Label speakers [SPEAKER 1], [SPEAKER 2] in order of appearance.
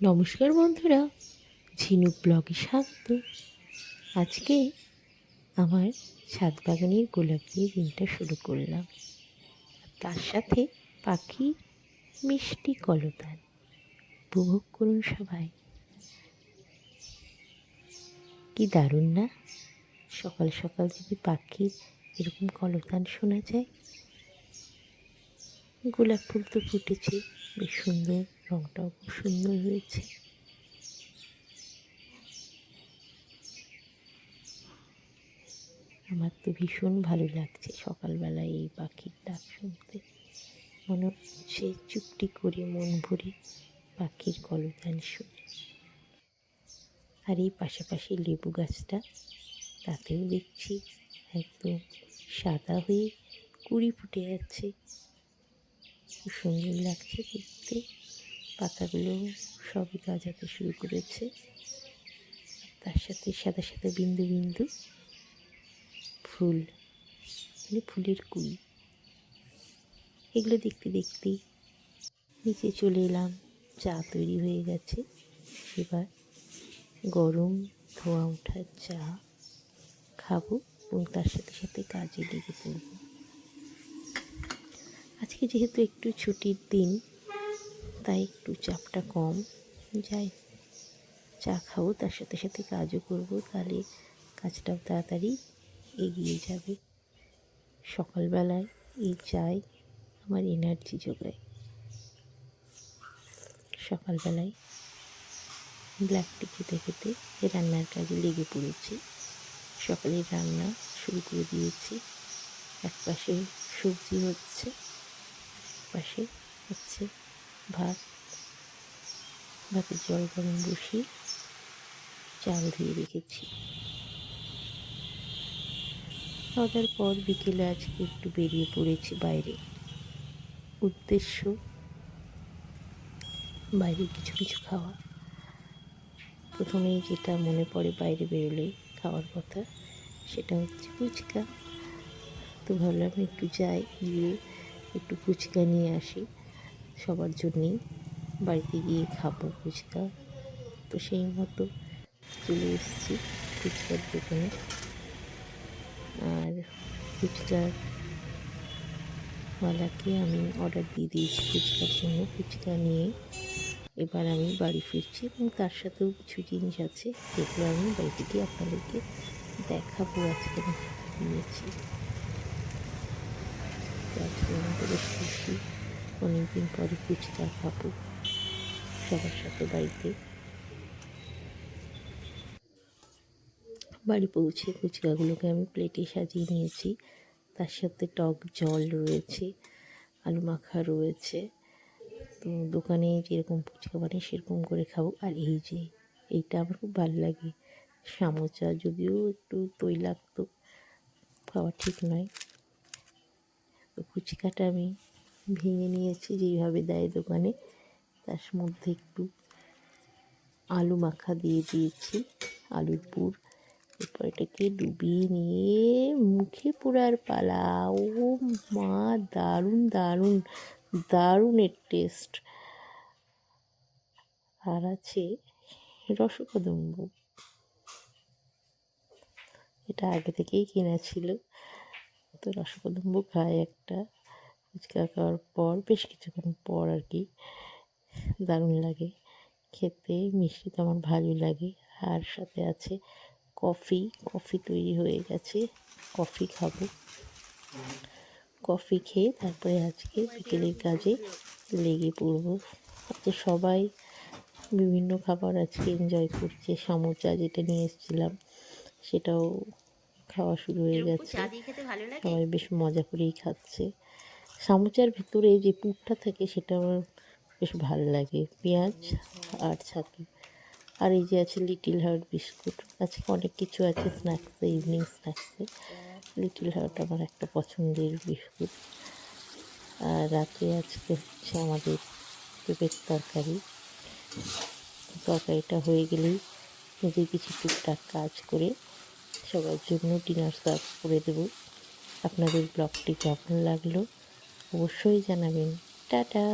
[SPEAKER 1] নমস্কার বন্ধুরা, ঝিনুক ব্লগে স্বাগত। আজকে আমার ছাদ বাগানের গোলাপ দিয়ে দিনটা শুরু করলাম। তার সাথে পাখি মিষ্টি কলতান উপভোগ করুন সবাই। কি দারুণ না? সকাল সকাল যদি পাখির এরকম কলতান শোনা যায়। গোলাপ ফুল তো ফুটেছে, বেশ সুন্দর, রঙটাও খুব সুন্দর হয়েছে। আমার তো ভীষণ ভালো লাগছে সকালবেলায় এই পাখির ডাক শুনতে। মনে হচ্ছে চুপটি করে মন ভরে পাখির কলতান শুনে। আর এই পাশাপাশি লেবু গাছটা, তাতেও দেখছি একদম সাদা হয়ে কুঁড়ি ফুটে যাচ্ছে। খুব সুন্দর লাগছে দেখতে। পাতাগুলো সবই গাজাতে শুরু করেছে। তার সাথে সাদা সাদা বিন্দু বিন্দু ফুল, মানে ফুলের কুঁড়ি। এগুলো দেখতে দেখতেই নিচে চলে এলাম। চা তৈরি হয়ে গেছে, এবার গরম ধোয়া ওঠা চা খাবো এবং তার সাথে সাথে কাজে লেগে পড়ব। আজকে যেহেতু একটু ছুটির দিন, তাই একটু চাপটা কম। যাই, চা খাবো, তার সাথে সাথে কাজও করব, তাহলে কাজটাও তাড়াতাড়ি এগিয়ে যাবে। সকালবেলায় এই চাই আমার এনার্জি যোগায়। সকালবেলায় ব্ল্যাক টি খেতে খেতে রান্নার কাজে লেগে পড়েছি। সকালের রান্না শুরু করে দিয়েছি। এক পাশে সবজি হচ্ছে, এক পাশে হচ্ছে ভাত। ভাতের জল গরম বসিয়ে চাল ধুয়ে রেখেছি। খাওয়ার পর বিকেলে আজকে একটু বেরিয়ে পড়েছি বাইরে। উদ্দেশ্য বাইরে কিছু কিছু খাওয়া। প্রথমেই যেটা মনে পড়ে বাইরে বেরোলে খাওয়ার কথা, সেটা হচ্ছে ফুচকা। তো ভাবলাম একটু যাই, গিয়ে একটু ফুচকা নিয়ে আসি সবার জন্যেই। বাড়িতে গিয়ে খাবো ফুচকা। তো সেই মতো চলে এসেছি ফুচকার দোকানে। আর ফুচকার ওয়ালাকে আমি অর্ডার দিয়ে দিয়েছি ফুচকার জন্য। ফুচকা নিয়ে এবার আমি বাড়ি ফিরছি এবং তার সাথেও কিছু জিনিস আছে যেগুলো আমি বাড়িতে গিয়ে আপনাদেরকে দেখাবো। আজকে নিয়েছি, আজকে আমাকে বেশ খুশি, অনেকদিন পরে ফুচকা খাবো সবার সাথে বাড়িতে। বাড়ি পৌঁছে ফুচকাগুলোকে আমি প্লেটে সাজিয়ে নিয়েছি। তার সাথে টক জল রয়েছে, আলু মাখা রয়েছে। তো দোকানে যেরকম ফুচকা বানাই সেরকম করে খাবো। আর এই যে এইটা আমার খুব ভালো লাগে, সামোচা, যদিও একটু তৈলাক্ত, খাওয়া ঠিক নয়। তো ফুচকাটা আমি ভেঙে নিয়েছি যেইভাবে দেয় দোকানে। তার মধ্যে একটু আলু মাখা দিয়ে দিয়েছি, আলুর পুর। এরপর এটাকে ডুবিয়ে নিয়ে মুখে পোড়ার পালা। ও মা, দারুণ দারুণ দারুণের টেস্ট। আর আছে রসকদম্ব, এটা আগে থেকেই কেনা ছিল। তো রসকদম্ব খাই একটা ফুচকা খাওয়ার পর, বেশ কিছুক্ষণ পর আর কি। দারুণ লাগে খেতে, মিষ্টি তো আমার ভালোই লাগে। আর সাথে আছে কফি। কফি তৈরি হয়ে গেছে, কফি খাবো। কফি খেয়ে তারপরে আজকে বিকেলের কাজে লেগে পড়বো। আজকে সবাই বিভিন্ন খাবার আজকে এনজয় করছে। সমোচা যেটা নিয়ে এসেছিলাম সেটাও খাওয়া শুরু হয়ে গেছে, সবাই বেশ মজা করেই খাচ্ছে। সমোচার ভিতরে যে পুরটা থাকে সেটা আমার বেশ ভালো লাগে, পেঁয়াজ আর ছাতু। আর এই যে আছে লিটল হার্ট বিস্কুট। আজকে অনেক কিছু আছে স্ন্যাক্সে, ইভিনিং স্ন্যাক্সে। লিটল হার্ট আমার একটা পছন্দের বিস্কুট। আর রাতে আজকে হচ্ছে আমাদের পেঁপের তরকারি। তরকারিটা হয়ে গেলেই নিজে কিছু টুকটাক কাজ করে সবার জন্য ডিনার সার্ভ করে দেবো। আপনাদের ব্লগটি কেমন লাগলো অবশ্যই জানাবেন। টাটা।